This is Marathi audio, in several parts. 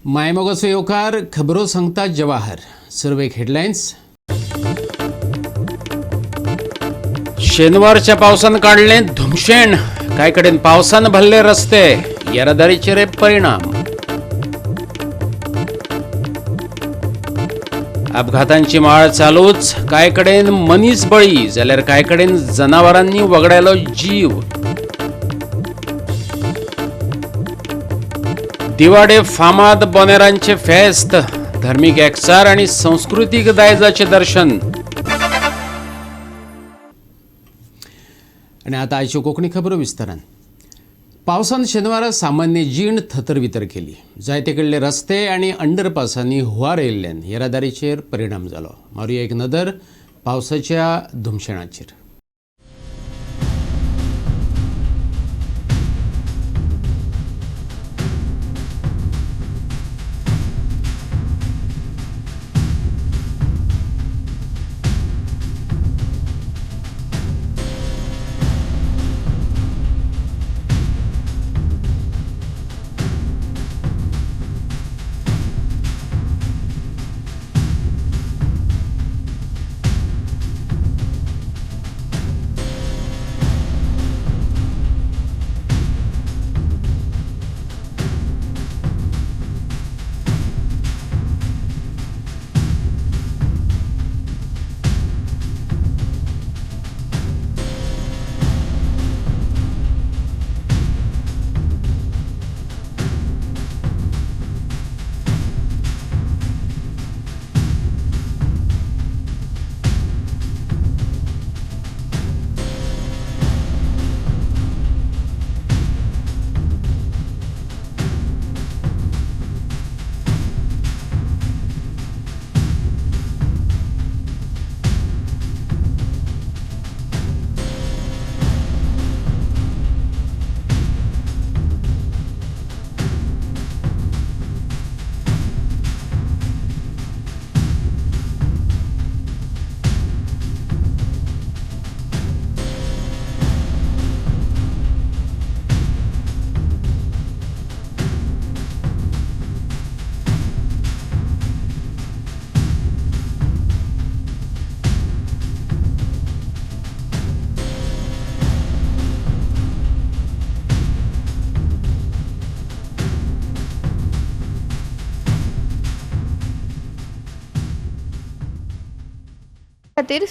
मायमोगसो येवकार खबरो सांगता जवाहर. सर्वेक हेडलायन्स. शेनवारच्या पावसान काडले धुमशेण. कांय कडेन पावसान भरले रस्ते. येरादारीचेर परिणाम. अपघातांची माळ चालूच. कांय कडेन मनीस बळी जाल्यार कांय कडेन जनावरांनी वगडायलो जीव. दिवाडे फामाद बोनेरांचे फेस्त. धार्मीक एकचार आणि संस्कृतीक दायजाचे दर्शन. आणि आता आयच्यो कोंकणी खबरो विस्तारान. पावसान शेनवारा सामान्य जीण थतरवितर केली. जायते कडले रस्ते आणि अंडरपासांनी हुंवार येयल्ल्यान येरादारीचेर परिणाम जालो. मारूया एक नदर पावसाच्या धुमशेणाचेर.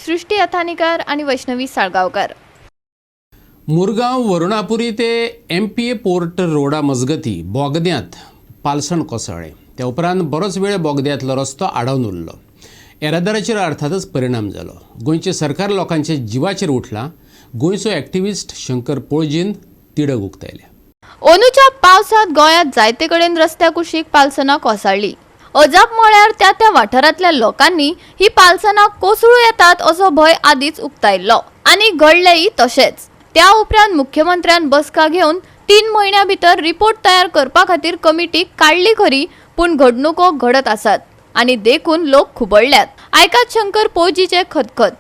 सृष्टी अथानीकर आणि वैष्णवी साळगावकर. मुरगांव वरुणापुरी ते MPA पोर्ट रोडा मजगती बोगद्यांत पालसण कोसळ्ळें. त्या उपरांत बरोच वेळ बोगद्यांतलो रस्तो आडावन उरलो. येरादारीचेर अर्थातच परिणाम जालो. गोंयचे सरकार लोकांच्या जिवाचेर उठलां. गोंयचो एक्टिव्हिस्ट शंकर पळजीन तिडक उक्तायल्या. ओनूच्या पावसात गोंयांत जायते कडेन रस्त्या कुशीक पालसणां कोसळ्ळी. अजाप म्हळ्यार त्या वाठारांतल्या लोकांनी ही पालसणां कोसळू येतात असो भंय आदींच उक्तायल्लो आनी घडलेंय तशेंच. त्या उपरांत मुख्यमंत्र्यान बसका घेवन 3 म्हयन्यां भितर रिपोर्ट तयार करपा खातीर कमिटी काडली खरी, पूण घडणुको घडत आसात आनी देखून लोक खुबळल्यात. आयकात शंकर पळजीचे खतखत.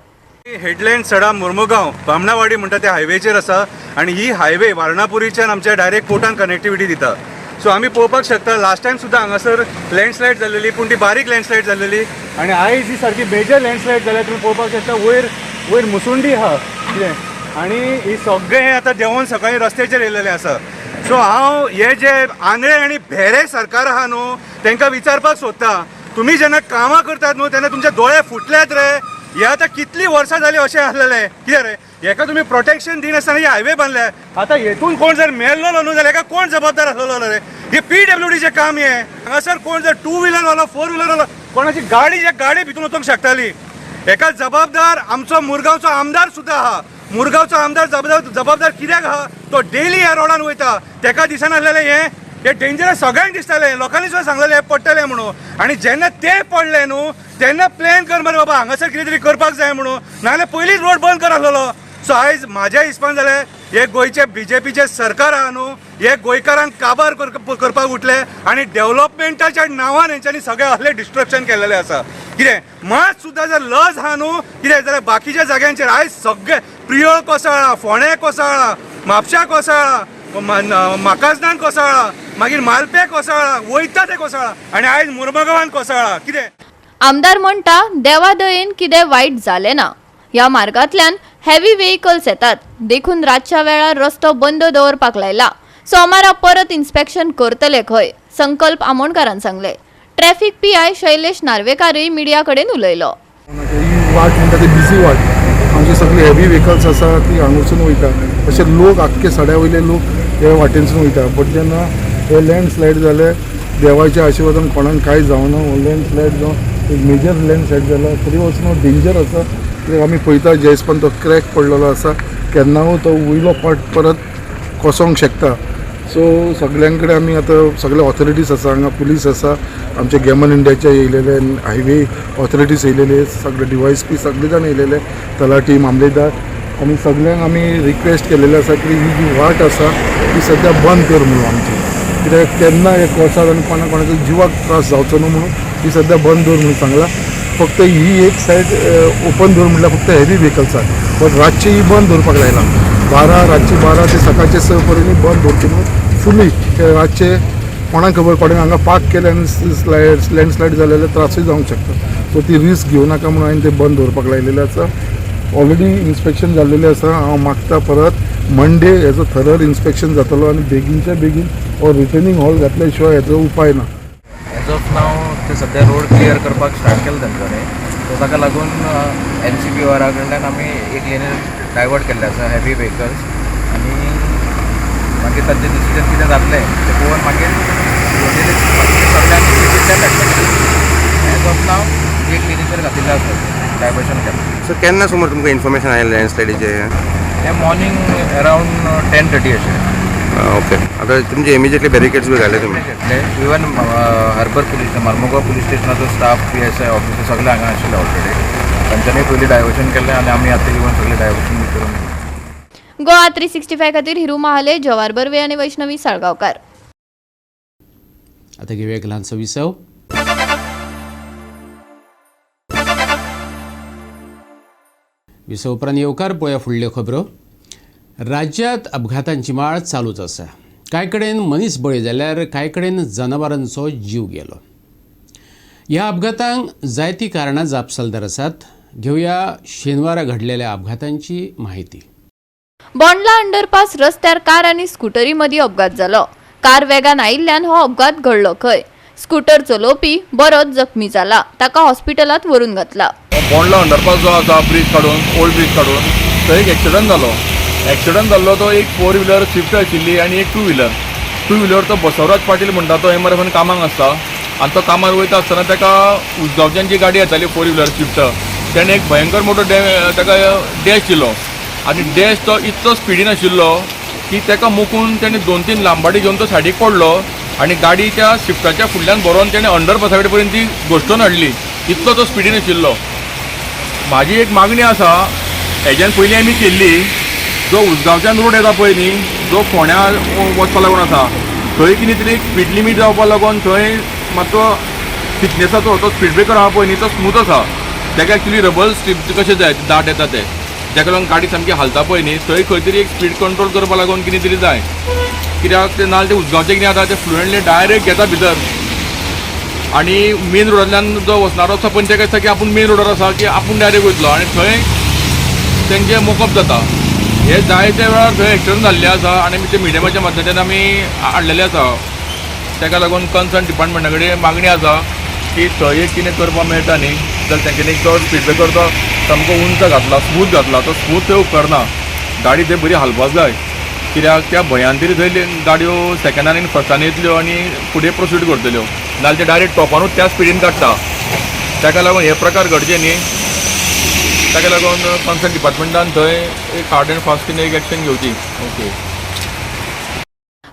हेडलायन सडा मुर्मुगांव बामणावाडी म्हणटा त्या हायवेचेर आसा आनी ही हायवे वारणापुरीच्यान आमच्या डायरेक्ट पोर्टान कनेक्टिविटी दिता. सो आमी पळोवपाक शकता लास्ट टायम सुद्दां हांगासर लँडस्लायड जाल्लेली, पूण ती बारीक लँडस्लायड जाल्लेली आनी आयज ही सारकी मेजर लँडस्लायड जाल्या. तुमी पळोवपाक शकता वयर मुसुंडी आहा कितें आनी ही सगळें आतां देंवोन सकाळीं रस्त्याचेर येयलेलें आसा. सो हांव हे जे आंध्रे आनी भेरे सरकार आहा न्हू तांकां विचारपाक सोदता, तुमी जेन्ना कामां करतात न्हू तेन्ना तुमचे दोळे फुटल्यात रे. हे आतां कितलीं वर्सां जालीं अशें आसलेलें कितें रे. हेका तुमी प्रोटेक्शन दिनासतना हे हायवे बांदले. आतां हेतून कोण जर मेल्लो न्हू जाल्यार हेका कोण जबाबदार आसलेलो रे. हे PWDचें काम हे. हांगासर कोण जर 2 व्हिलर वालो 4 व्हिलर वालो कोणाची गाडी भितून वचूंक शकताली. हेका जबाबदार आमचो मुरगांवचो आमदार सुद्दां आहा. मुरगांवचो आमदार जबाबदार कित्याक आहा, तो डेली ह्या रोडान वयता. तेका दिसनासलेलें हे डेंजरस सगळ्यांक दिसतालें. लोकांनी सुद्दां सांगलेलें हे पडटलें म्हणून. आनी जेन्ना ते पडले न्हू तेन्ना प्लॅन कर मरे बाबा हांगासर कितें तरी करपाक जाय म्हणून, नाजाल्यार पयलींच रोड बंद कर आसलेलो. सो आयज म्हाज्या हिसपान जालें हे गोंयचे BJPचे सरकार आहा न्हू हे गोंयकारांक काबार करपाक उठले आनी डेव्हलपमेंटाच्या नांवान हेंच्यांनी सगळें असलें डिस्ट्रक्शन केल्लेलें आसा. कितें मात सुद्दां जर लज आहा न्हू कितें जाल्यार बाकीच्या जाग्यांचेर आयज सगळे प्रियोळ कोसळ्ळा, फोंडे कोसळ्ळा, म्हापशा कोसळ्ळा, माकाजनान कोसळ्ळा. मागीर मालपे कोसळ्ळा, वयता ते कोसळ्ळा आनी आयज मुर्मगांवान कोसळ्ळा. कितें आमदार म्हणटा देवादयेन कितें वायट जालें ना. ह्या मार्गांतल्यान हेवी व्हेकल्स येतात देखून रातच्या वेळार रस्तो बंद दवरपाक लायला. सोमारा परत इन्स्पेक्शन करतले खंय, संकल्प आमोणकारान सांगले. ट्रॅफिक पीआय शैलेश नार्वेकारूय मिडिया कडेन उलयलो. ही वाट म्हणटा ती बिजी वाट. आमची सगळी हेवी व्हेकल्स आसा ती हांगसून वयता. अशे लोक आख्खे सड्या वयले लोक हे वाटेनसून वयता. बट जेन्ना हे लँडस्लायड जाले, देवाच्या आशिर्वादान कोणाक कांय जावना. हो लँडस्लायड जावन एक मेजर लँडस्लायड जाला तरी वचून डेंजर आसा. कित्याक आमी पळयता जेयसपन तो क्रॅक पडलेलो आसा, केन्नाय तो वयलो पार्ट परत कोसोंक शकता. सो सगळ्यां कडेन आमी आतां सगळे ऑथॉरिटीज आसा, हांगा पुलीस आसा, आमचे गॅमन इंडियाचे येयलेले, हायवे ऑथॉरिटीज येयलेले, सगळे DYSP सगळे जाण येयलेले, तलाटी मामलेदार, आनी सगळ्यांक आमी रिक्वेस्ट केलेले आसा की ही जी वाट आसा ती सद्या बंद कर म्हणून आमची. कित्याक केन्ना हे कोर्सात आनी कोणाच्या जिवाक त्रास जावचो न्हू म्हणून ती सद्या बंद दवर म्हणून सांगला. फक्त ही एक सायड ओपन दवर म्हटल्यार फक्त हेवी व्हेकल्साक, बट रातची ही बंद दवरपाक लायला. रातची 12 ते सकाळचे 6 पर्यंत बंद दवरची म्हणून फुली. रातचे कोणाक खबर कोणें हांगा पार्क केले आनी लँडस्लायड जाले जाल्यार त्रासूय जावंक शकता. सो ती रिस्क घेवं नाका म्हणून हांवें ते बंद दवरपाक लायलेलें आसा. ऑलरेडी इन्स्पेक्शन जाल्लेलें आसा. हांव मागता परत मंडे हेजो थरर इन्स्पेक्शन जातलो आनी बेगीनच्या बेगीन हो रिटर्निंग हॉल घातल्या शिवाय हेजो उपाय ना. एज ऑफ नाव ते सध्या रोड क्लियर करपाक स्टार्ट केला तेंच्यांनी. सो ताका लागून NCPR कडल्यान आमी एक लेनीर डायवर्ट केल्ले आसा हेवी व्हेकल्स. आनी मागीर ताचें डिसिजन कितें जातलें तें पळोवन मागीर सगळ्यांक सिटींतल्यान धाडटले. एज ऑफ नाव एक लेनीचेर घातिल्लें आसा डायवर्शन केलें. सो केन्ना समोर तुमकां इन्फॉर्मेशन आयलें लँडस्लायडीचे? तें मॉर्निंग अरावंड 10:30 अशें. ओके. आतां तुमचे इमिजिएटली बॅरिकेड्स बी घाले तुमी? Even harbour police, Mormugao police स्टेशनाचो स्टाफ, PSI ऑफिसर सगळे हांगा आशिल्ले ऑलरेडी. तांच्यांनी पयलीं डायवर्शन केल्लें आनी आमी आतां इवन सगळें डायवर्शन बी करून. गोवा 365 खातीर हिरू महाले, जवाहर बर्वे आनी वैष्णवी साळगांवकार. आता घेऊया एक ल्हानसो विसव. विसव उपरांत येवकार पळोवया फुडल्यो खबरो. राज्यांत अपघातांची माळ चालूच आसा. कांय कडेन मनीस बळी जाल्यार कांय कडेन जनावरांचो जीव गेलो. ह्या अपघातांक जायतीं कारणां जापसालदार आसात. घेवया शेनवारा घडलेल्या अपघातांची माहिती. बोंडला अंडरपास रस्त्यार कार आनी स्कूटरी मदीं अपघात जालो. कार वेगान आयिल्ल्यान हो अपघात घडलो खंय. स्कूटर चलोवपी बरोच जखमी जाला. ताका हॉस्पिटलांत व्हरून घातला. बोंडला अंडरपास जो आसा ब्रिज काडून, ओल्ड ब्रिज काडून, थंय एक एक्सिडंट जालो. एक्सिडंट जाल्लो तो एक 4 व्हिलर स्विफ्ट आशिल्ली आनी एक 2 व्हिलर. 2 व्हिलर तो बसवराज पाटील म्हणटा तो MRFन कामाक आसता आनी तो कामार वयता आसतना ताका उजगांवच्यान जी गाडी येताली 4 व्हिलर स्विफ्ट, तेणें एक भयंकर मोठो ताका डॅश दिलो. आनी डॅश तो इतलो स्पिडीन आशिल्लो की ताका मुकून तेणें 2-3 लांबाडी घेवन तो सायडीक पडलो आनी गाडी त्या स्विफ्टाच्या फुडल्यान बरोवन तेणें अंडरपासा कडेन पर्यंत ती घोष्टून हाडली. इतलो तो स्पिडीन आशिल्लो. म्हाजी एक मागणी आसा, हेज्यान पयलीं आमी केल्ली, जो उजगांवच्यान रोड येता पळय न्ही, जो फोंड्या वचपा लागून आसा, थंय कितें तरी स्पीड लिमीट जावपा लागून थंय मातसो थिकनेसाचो तो स्पीड ब्रेकर आहा पळय न्ही तो स्मूथ आसा. ताका एक्चुली रबर स्ट्रीप कशें जाय दाट येता ते, ताका लागून गाडी सामकी हालता पळय न्ही, थंय खंय तरी एक स्पीड कंट्रोल करपा लागून कितें तरी जाय. कित्याक ते नाल्यार ते उजगांवचें कितें जाता ते फ्लुएंटली डायरेक्ट घेता भितर आनी मेन रोडांतल्यान जो वचणारो आसा पण ताका दिसता की आपूण मेन रोडार आसा की आपूण डायरेक्ट वयतलो आनी थंय तेंचें मोकअप जाता. हे जायते वेळार थंय एक्सिडंट जाल्ले आसा आनी ते मिडियमाच्या माध्यमांतल्यान आमी हाडलेले आसा. ताका लागून कन्सर्न डिपार्टमेंटा कडेन मागणी आसा की थंय एक कितें करपाक मेळटा न्ही जाल्यार तेंच्यांनी तो स्पीड ब्रेकर तो सामको उंच घातला, स्मूथ घातला, तो स्मूथ थंय उपकारना. गाडी थंय बरी हालपाक जाय. कित्याक त्या भंयान तरी थंय गाडयो सेकंडान आनी फर्स्टान येतल्यो आनी फुडें प्रोसीड करतल्यो, नाल्यार ते डायरेक्ट टॉपानूच त्या स्पिडीन काडटा. ताका लागून हे प्रकार घडचे न्ही. ताका लागून कन्सर्न डिपार्टमेंटान थंय एक हार्ड एंड फास्ट एक एक्शन घेवची. ओके.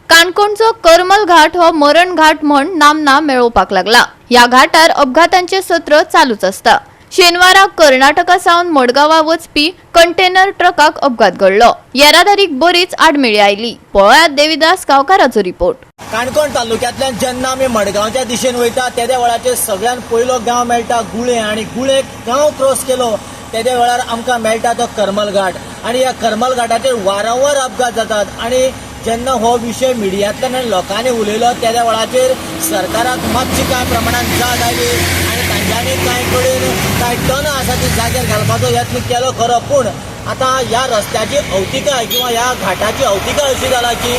काणकोणचो करमल घाट हो मरण घाट म्हूण नामना मेळोवपाक लागला. ह्या घाटार अपघातांचे सत्र चालूच आसता. शेनवारा कर्नाटका सावन मडगांवां वचपी कंटेनर ट्रकाक अपघात घडलो. येरादारीक बरीच आडमेळी आयली. पळयात देविदास गांवकाराचो रिपोर्ट. काणकोण तालुक्यांतल्यान जेन्ना आमी मडगांवच्या दिशेन वयता तेद्या वेळाचेर सगळ्यात पयलो गांव मेळटा गुळे आनी गुळे गांव क्रॉस केलो तेद्या वेळार आमकां मेळटा तो करमल घाट. आनी ह्या करमल घाटाचेर वारंवार अपघात जातात आनी जेन्ना हो विशय मिडियांतल्यान आनी लोकांनी उलयलो त्या वेळाचेर सरकाराक मातशी कांय प्रमाणात जाग आयली आनी तांच्यांनी कांय कडेन कांय टर्न आसा ती जाग्यार घालपाचो यत्न केलो खरो, पूण आतां ह्या रस्त्याची अवतिकाय किंवा ह्या घाटाची अवतिकाय अशी जाला की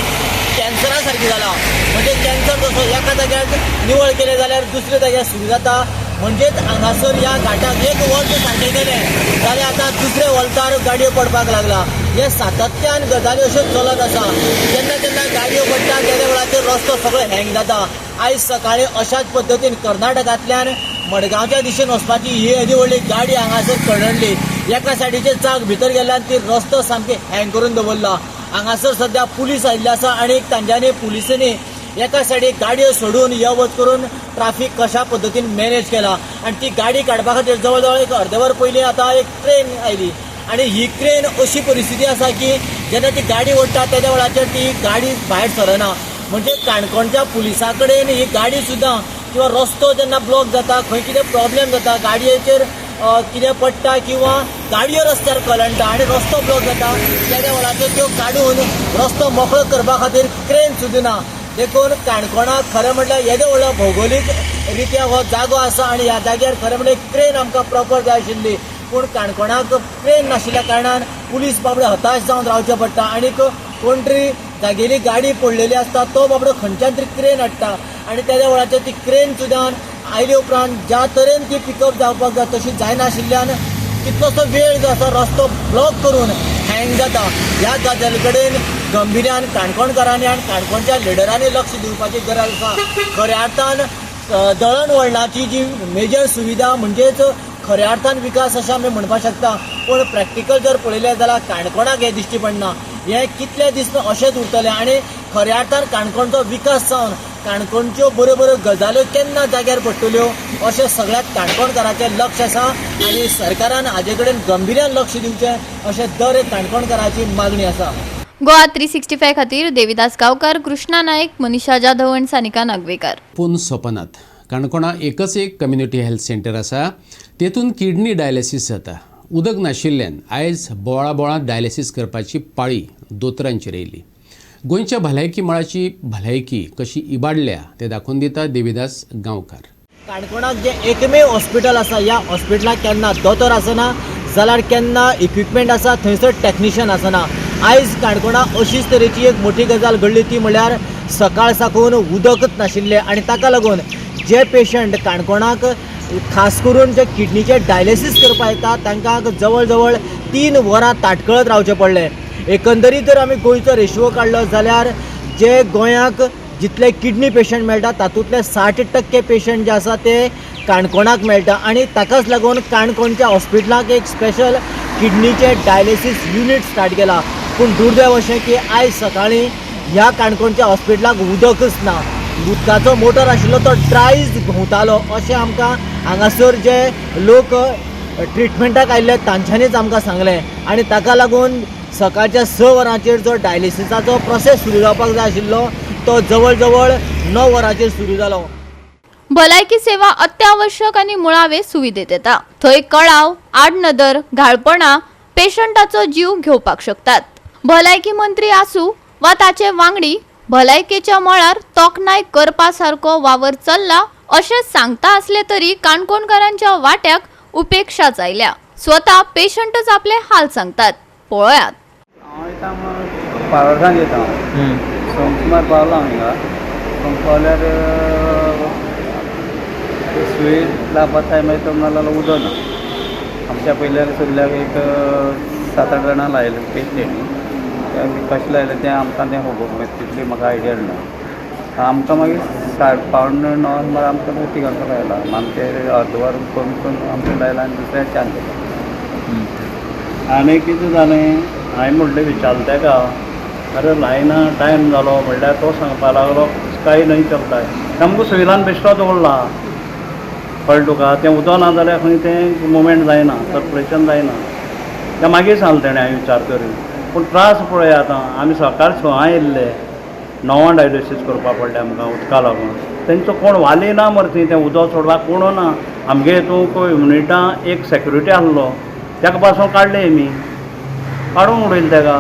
कॅन्सरा सारकी जाला. म्हणजे कॅन्सर जसो एका जाग्यार निवळ केले जाल्यार दुसऱ्या जाग्यार सुरू जाता. म्हणजेच हांगासर ह्या घाटाक एक वळत सारकें केलें जाल्यार आतां दुसऱ्या वळतार गाडयो पडपाक लागला. हे सातत्यान गजाली अश्यो चलत आसा. जेन्ना जेन्ना गाडयो पडटा त्या वेळाचेर रस्तो सगळो हँग जाता. आयज सकाळी अशाच पद्दतीन कर्नाटकांतल्यान मडगांवच्या दिशेन वचपाची ही येदी व्हडली गाडी हांगासर कळंडली. एका सायडीचे चाक भितर गेल्यान ती रस्तो सामके हँग करून दवरला. हांगासर सध्या पुलीस आयिल्ले आसा आनी तांच्यांनी पुलिसांनी एका सायडीक गाडयो सोडून यो वच करून ट्राफीक कशा पद्दतीन मॅनेज केला. आनी ती गाडी काडपा खातीर जवळ जवळ एक अर्देवर पयलीं आतां एक ट्रेन आयली आनी ही ट्रेन अशी परिस्थिती आसा की जेन्ना ती गाडी ओडटा त्या वेळाचेर ती गाडी भायर सरना. म्हणजे काणकोणच्या पुलिसां कडेन ही गाडी सुद्दां किंवा रस्तो जेन्ना ब्लॉक जाता, खंय कितें प्रॉब्लेम जाता, गाडयेचेर कितें पडटा किंवा गाडयो रस्त्यार कलंडटा आनी रस्तो ब्लॉक जाता त्या वेळाचेर त्यो काडून रस्तो मोकळो करपा खातीर क्रेन सुद्दां ना. देखून काणकोणाक खरें म्हटल्यार येदो व्हडलो भौगोलीक रित्या हो जागो आसा आनी ह्या जाग्यार खरें म्हटल्यार क्रेन आमकां प्रॉपर जाय आशिल्ली, पूण काणकोणाक क्रेन नाशिल्ल्या कारणान पुलीस बाबडे हताश जावन रावचें पडटा. आनीक कोण तरी जागेली गाडी पडलेली आसता तो बाबडो खंयच्यान तरी क्रेन हाडटा आनी त्या वेळाचेर ती क्रेन सुद्दां आयले उपरांत ज्या तरेन ती पिकअप जावपाक जाय तशी जायनाशिल्ल्यान कितलोसो वेळ जो आसा रस्तो ब्लॉक करून हँग जाता. ह्या गजाली कडेन गंभीर्यान काणकोणकारांनी आनी काणकोणच्या लिडरांनी लक्ष दिवपाची गरज आसा. खऱ्या अर्थान दळणवळणाची जी मेजर सुविधा म्हणजेच खऱ्या अर्थान विकास अशें आमी म्हणपाक शकता, पूण प्रॅक्टिकल जर पळयलें जाल्यार काणकोणाक हें दिश्टी पडना. हें कितले दीस अशेंच उरतलें आनी खऱ्या अर्थान काणकोणचो विकास जावन काणकोणच्यो बऱ्यो बऱ्यो गजाल्यो केन्ना जाग्यार पडटल्यो अशें सगळ्यात काणकोणकाराचें लक्ष आसा आनी सरकारान हाजे कडेन गंभीर्यान लक्ष दिवचें अशें दर एक काणकोणकाराची मागणी आसा. गोवा 365 खातीर देविदास गांवकार, कृष्णा नायक, मनीषा जाधव आनी सानिका नागवेकर. पूण सोपनात काणकोणा एकच एक कम्युनिटी हेल्थ सेंटर आसा, तेतून किडनी डायलिसीस जाता. उदक नाशिल्ल्यान आयज बोळा बोळा डायलिसीस करपाची पाळी दोतोरांचेर येयली. गोंयच्या भलायकी मळाची भलायकी कशी इबाडल्या ते दाखोवन दिता देविदास गांवकार. काणकोणाक जे एकमेव हॉस्पिटल आसा, ह्या हॉस्पिटलाक केन्ना दोतोर आसना जाल्यार केन्ना इक्विपमेंट आसा थंयसर टेक्निशियन आसना. आयज काणकोणाक अशीच तरेची एक मोठी गजाल घडली ती म्हळ्यार सकाळ साकून उदकच नाशिल्लें आनी ताका लागून जे पेशंट काणकोणाक खास करून जे किडनीचे डायलिसीस करपाक येतात तांकां जवळ जवळ 3 वरां ताटकळत रावचें पडलें. एकंदरीत जर आमी गोंयचो रेशिओ काडलो जाल्यार जे गोंयाक जितले किडनी पेशंट मेळटा तातूंतले 60% पेशंट जे आसा ते काणकोणाक मेळटा आनी ताकाच लागून काणकोणच्या हॉस्पिटलाक एक स्पेशल किडनीचे डायलिसीस युनिट स्टार्ट केला. पूण दुर्दैव अशें की आयज सकाळीं ह्या काणकोणच्या हॉस्पिटलाक उदकच ना. उदकाचो मोटर आशिल्लो तो ड्रायज घुंवतालो अशें आमकां हांगासर जे लोक ट्रिटमेंटाक आयिल्ले तांच्यांनीच आमकां सांगलें. आनी ताका लागून सकाळच्या 6 वरांचेर जो डायलिसिसाचो प्रोसेस सुरू जावपाक जाय आशिल्लो तो जवळ जवळ 9 वरांचेर सुरू जालो. भलायकी सेवा अत्यावश्यक आनी मुळावे सुविधेत येता. थंय कळाव, आडनदर, घाळपणा पेशंटाचो जीव घेवपाक शकतात. भलायकी मंत्री आसूं वा ताचे वांगडी भलायकेच्या मळार तोखणाय करपा सारको वावर चल्ला अशें सांगता आसले तरी काणकोणकारांच्या वाट्याक उपेक्षा जायल्या. स्वता पेशंटच आपले हाल सांगतात. पळयात. हांव पावसान येता सोमकुमार पावलो हांगा. पावल्यार सुये लावपाक मागीर तो नाल्यार उदक ना. आमच्या पयल्यार सगल्याक एक 7-8 जाणां लायले पेशंट. कशें लायलें तें आमकां तें खबर तितली म्हाका आयडिया ना. आमकां मागीर 9:30 मागीर आमकां तिगांचो लायला. आमचे अर्दवर करून करून आमकां लायला आनी दुसऱ्या चान्स दिला. आनी कितें जालें हांवें म्हणलें विचारलें तेका, अरे लायना टायम जालो म्हणल्यार तो सांगपा लागलो काही नाही चलता. आमकां सोयलान बेश्टो दवरला. कळ्ळें तुका. तें उदक ना जाल्यार खंय तें मुवमेंट जायना, सर्कुलेशन जायना. तें मागीर सांगलें तेणें हांवें विचार करून. पूण त्रास पळय आतां आमी सकाळ 6 येयल्ले 9 डायलिसीस करपा पडलें आमकां उदका लागून. तेंचो कोण वाली ना मरे थंय तें उदक सोडपाक कोण ना. आमगे हितूंक युनिटां एक सेक्युरिटी आसलो ताका पासून काडले आमी. काडून उडयलें ताका.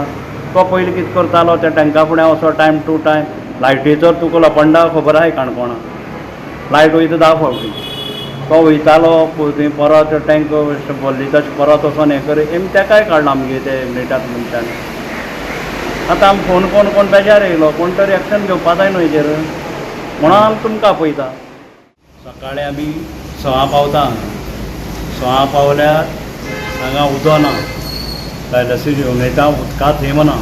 तो पयलीं कितें करतालो त्या टँका फुडें वचो टायम टू टायम लायटीचो तुका लपंडा खबर आसा काणकोणां लायट वयता 10 फावटी तो वयतालो थंय परत टँक भरली तशें परत वचोन हें कर तेकाय काडला आमगे ते मिटात मनशान आतां आमी फोन कोण कोण बेजार येयलो कोण तरी एक्शन घेवपा जाय न्हू हेजेर म्हणून आमी तुमकां आपयता सकाळीं आमी 6 पावता 6 पावल्यार हांगा उदक ना डायलसीस घेवन येता उदका थेंब ना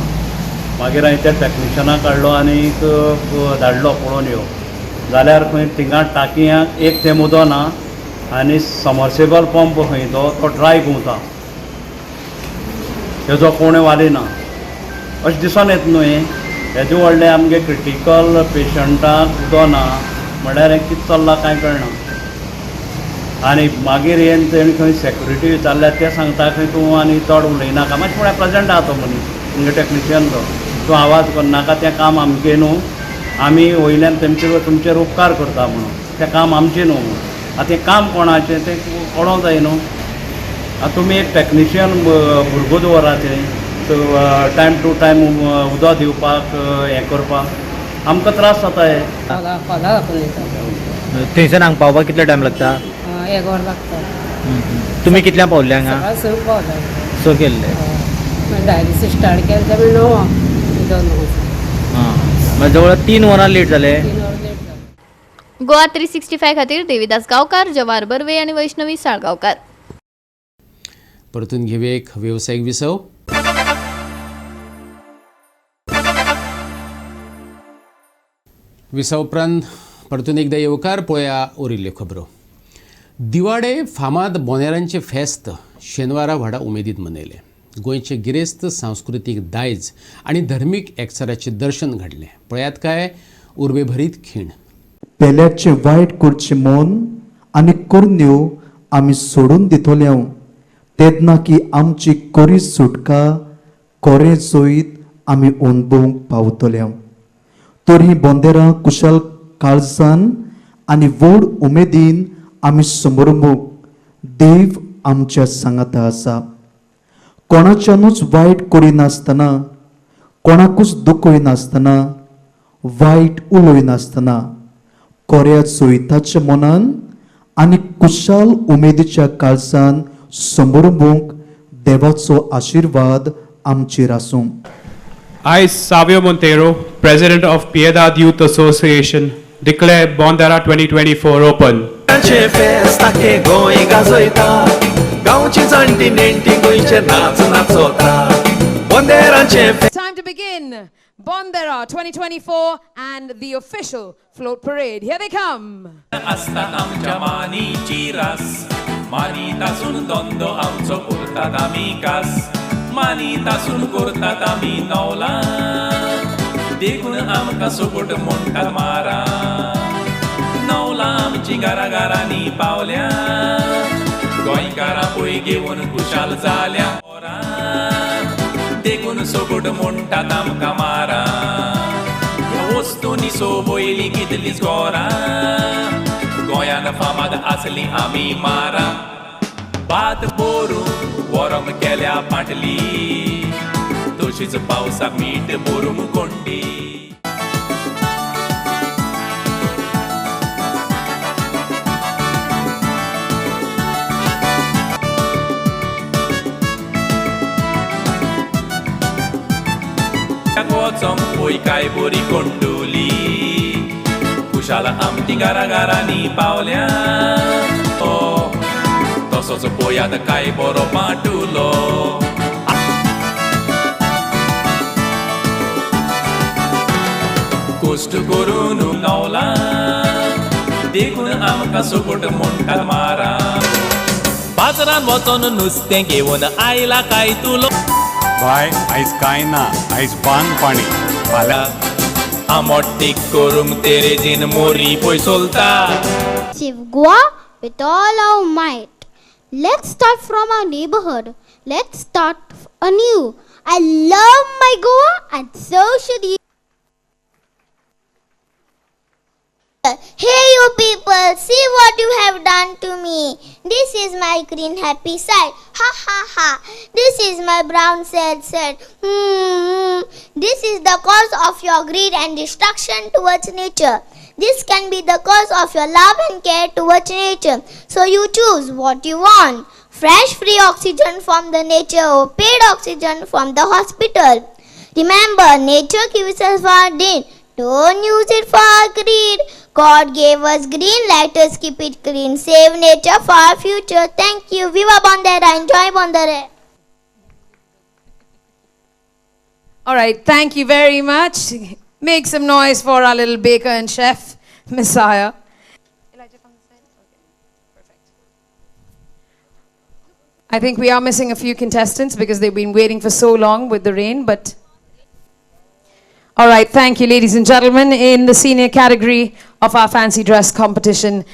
मागीर हांवें त्या टॅक्निशनाक काडलो आनीक धाडलो पळोवन यो जाल्यार खंय थिंगा टाकयांक एक थेंब उदक ना आनी समर्सेबल पंप खंय तो ड्राय घुंवता तेजो कोणें वालिना अशें दिसून येता न्हू हेजे व्हडलें आमगे क्रिटिकल पेशंटाक उदक ना म्हळ्यार हें कितें चल्लां कांय कळना आनी मागीर येवन तेणी खंय सेक्युरिटी विचारल्यार ते सांगता खंय तूं आनी चड उलयनाका मातशें म्हळ्यार प्रेजेंट आहा तो मनीस तुमगे टेक्निशियन तो तूं आवाज करनाका तें काम आमचें न्हू आमी वयल्यान तुमचेर उपकार करता म्हणून तें काम आमचें न्हू म्हणून आतां तें काम कोणाचें तें कळोंक जाय न्हू आतां तुमी एक टॅक्निशियन भुरगो दवरात टायम टू टायम उदक दिवपाक हें करपाक आमकां त्रास जाता हे थंयसर हांगा पावपाक कितलो टायम लागता 1 वर लागता तुमी कितल्या पावले हांगा सकाळ 6 पावता सो केल्ले मागीर डायलिसीस स्टार्ट केलें तेन्ना 9 उदक हां मागीर जवळ 3 वरां लेट जाले 3 वर लेट जालें गोवा 365 खातीर देविदास गांवकार, जवाहर बर्वे आनी वैष्णवी साळगांवकार. परतून घेऊया एक व्यावसायिक विसव. विसव उपरांत परतून एकदा येवकार पळया उरिल्ल्यो खबरो. दिवाडे फामाद बोनेरांचे फेस्त शेनवारा व्हडा उमेदीत मनयले. गोंयचे गिरेस्त सांस्कृतीक दायज आनी धर्मीक एकचाराचे दर्शन घडले. पळयात काय उर्बेभरीत खीण. पेल्याचे वायट करचे मोन आनी कुर्ण्यो आमी सोडून दितोल्यो तेदना की आमची कोरी सुटका कोरे सोयीत आमी ओंदूंक पावतल्यो. तर ही बोंदेरां कुशल काळजान आनी व्हड उमेदीन आमी समोरुंक देव आमच्या सांगाता आसा. कोणाच्यानूच वायट करिनासतना, कोणाकूच दुखयनासतना, वायट उलयनासतना कोऱ्या सोयताच्या मनान आनी कुशल उमेदीच्या काळजान समोरुंक देवाचो आशिर्वाद आमचेर आसूं. I, Savio Montero, President of Piedad Youth Association, declare Bondera 2024 open. Time to begin Bondera 2024 and the official float parade. Here they come. Asta amcia manici ras, manita sun dondo amco kurtat amikas, manita sun kurtat ami nowla, dekun amka sukut monta mara, nowla amci gara gara ni paulya, goinkara poi घेऊन कुशाल झाल्या. देखून सोगोट मोंटा तामका मारा ह्या वस्तूंनी सोबयली कितलीच गोरा गोंयान फामाद आसली आमी मारा. भात भरून वरम केल्या पाटली तशीच पावसाक मीठ भरून कोंडी. वचोंक पळय काय बरी कोंडुली कुशाल आमची घरा घरांनी पावल्या. ओ तसोच पळयात काय बरो पाटुलो. कश्ट करून नवला देखून आमकां सुकट म्हणटात मारा. बाजारान वचोन नुस्तें घेवन आयला काय तुलो. बाय आयज कांय ना आयज बांग पाणी फाल्यां आमोट्टीक करूंक तेरेजीन मोरी पळय चलता. Save Goa with all our might. Let's start from our neighborhood. Let's start anew. I love my Goa and so should you. Hey you people, see what you have done. unto me. This is my green happy side. Ha ha ha. This is my brown sad sad. This is the cause of your greed and destruction towards nature. This can be the cause of your love and care towards nature. So you choose what you want. Fresh free oxygen from the nature or paid oxygen from the hospital. Remember, nature gives us for din. Don't use it for greed. God gave us green, let us keep it green. Save nature for our future. Thank you. Viva Bondera. Enjoy Bondera. All right, thank you very much. Make some noise for our little baker and chef, Messiah. I think we are missing a few contestants because they've been waiting for so long with the rain, but all right, thank you, ladies and gentlemen. In the senior category of our fancy dress competition,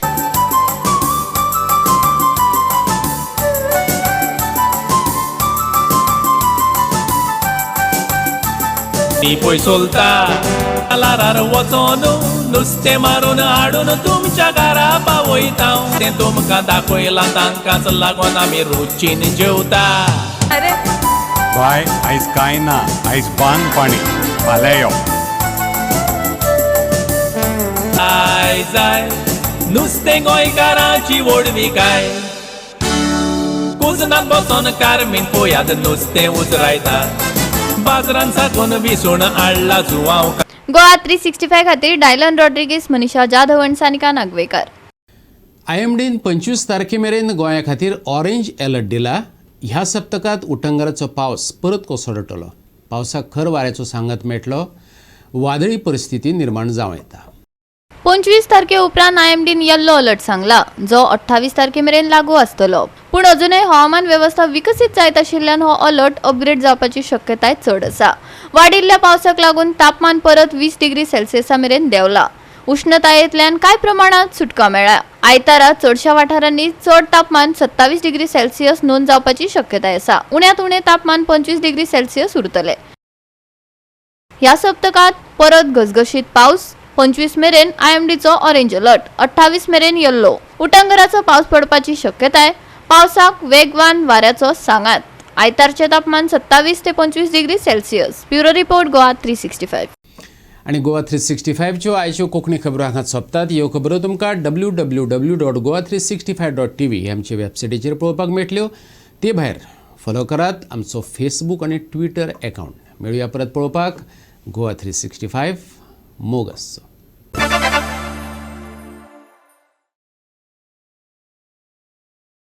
ती पळय चलता लारार वचोन नुस्तें मारून हाडून तुमच्या घरा पावयता तें तुमकां दाखयलां तांकांच लागून आमी रुचीन जेवता. बाय आयज कांय ना, आयज बांग पाणी, फाल्यां यो. आयज आय नुस्तें गोंयकारांची व्हडविकाय. कुजनात बसोन कारमीन पोयात नुस्तें उजरायता. बाजारान साकून विसवण हाडला जुवांव. गोवा 365 खातीर डायलन रॉड्रिगीस, मनीषा जाधव आनी सानिका नागवेकर. IMDन 25 तारखेमेरेन गोंया खातीर ऑरेंज अलर्ट दिला. ह्या सप्तकात उटंगराचो पावस परत कोसळटलो. पावसाक खर वाऱ्याचो सांगत मेळटलो. वादळी परिस्थिती निर्माण जावं येता. 25 तारखे उपरांत IMDन येल्लो अलर्ट सांगला, जो 28 तारखेमेरेन लागू आसतलो. पूण अजूनय हवामान वेवस्था विकसीत जायत आशिल्ल्यान हो अलर्ट अपग्रेड जावपाची शक्यताय चड आसा. वाडिल्ल्या पावसाक लागून तापमान परत 20 डिग्री सेल्सियसा मेरेन देंवला. उष्णतायेंतल्यान कांय प्रमाणात सुटका मेळ्ळ्या. आयतारा चडशा वाठारांनी चड तापमान 27 डिग्री सेल्सियस नोंद जावपाची शक्यताय आसा. उण्यांत उणें तापमान 25 डिग्री सेल्सियस उरतले. ह्या सप्तकात परत घसघशीत पावस. 25 मेरेन IMDचो ऑरेंज अलर्ट, 28 मेरेन येल्लो. उटंगराचो पावस पडपाची शक्यताय. पावसाक वेगवान वाऱ्याचो सांगात. आयतारचे तापमान 27 ते 25 degree Celsius. Bureau report Goa 365. आणि गोवा 365च्यो आयच्यो कोंकणी खबरो हांगाच सोंपतात. ह्यो खबरो तुमकां www.goa365.tv हे आमचे वेबसायटीचेर पळोवपाक मेळटल्यो. ते भायर फॉलो करात आमचो फेसबूक आनी ट्विटर अकावंट. मेळुया परत पळोवपाक. गोवा 365 मोग आसचो.